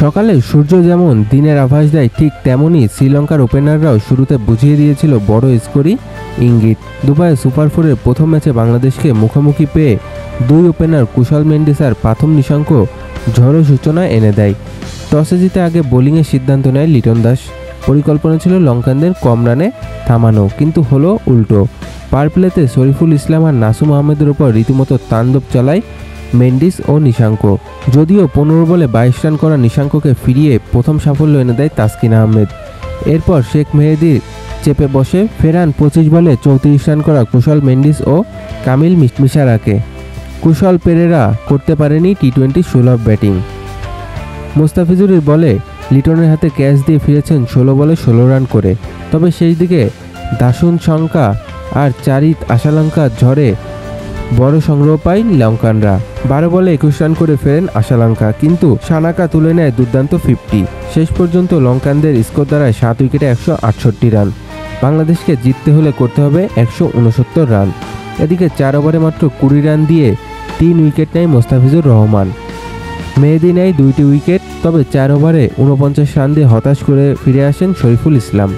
সকালে সূর্য যেমন দিনের আভাস দেয়, ঠিক তেমনই শ্রীলঙ্কার ওপেনাররাও শুরুতে বুঝিয়ে দিয়েছিল বড় স্কোরই ইঙ্গিত। দুবাইয়ে সুপার 4-এর প্রথম ম্যাচে বাংলাদেশকে মুখোমুখি পেয়ে দুই ওপেনার কুশল মেন্ডিস আর প্রথম নিশাঙ্ক ঝড়ো সূচনা এনে দেয়। টসে জিতে আগে বোলিংয়ের সিদ্ধান্ত নেয় লিটন দাস। পরিকল্পনা ছিল লঙ্কানদের কম রানে থামানো, কিন্তু হলো উল্টো। পাওয়ার প্লেতে শরীফুল ইসলাম আর নাসুম আহমেদের ওপর রীতিমতো তাণ্ডব চালায় মেন্ডিস ও নিশাঙ্ক। যদিও 15 বলে 22 রান করা নিশাঙ্ককে ফিরিয়ে প্রথম সাফল্য এনে দেয় তাসকিন আহমেদ। এরপর শেখ মেহেদীর চেপে বসে ফেরান 25 বলে 34 রান করা কুশল মেন্ডিস ও কামিল মিশারাকে। কুশল পেরেরা করতে পারেনি টি-20 সুলভ ব্যাটিং। মুস্তাফিজুরের বলে লিটনের হাতে ক্যাচ দিয়ে ফিরেছেন 16 বলে 16 রান করে। তবে শেষ দিকে দাসুন শঙ্কা আর চারিত আশালঙ্কার ঝড়ে বড় সংগ্রহ পায় লঙ্কানরা। 12 বলে 21 রান করে ফেরেন আশালঙ্কা, কিন্তু সানাকা তুলে নেয় দুর্দান্ত 50। শেষ পর্যন্ত লঙ্কানদের স্কোর দাঁড়ায় 7 উইকেটে 168 রান। বাংলাদেশকে জিততে হলে করতে হবে 169 রান। এদিকে 4 ওভারে মাত্র 20 রান দিয়ে 3 উইকেট নেয় মোস্তাফিজুর রহমান। মেহেদী নেয় 2টি উইকেট। তবে 4 ওভারে 49 রান দিয়ে হতাশ করে ফিরে আসেন শরীফুল ইসলাম।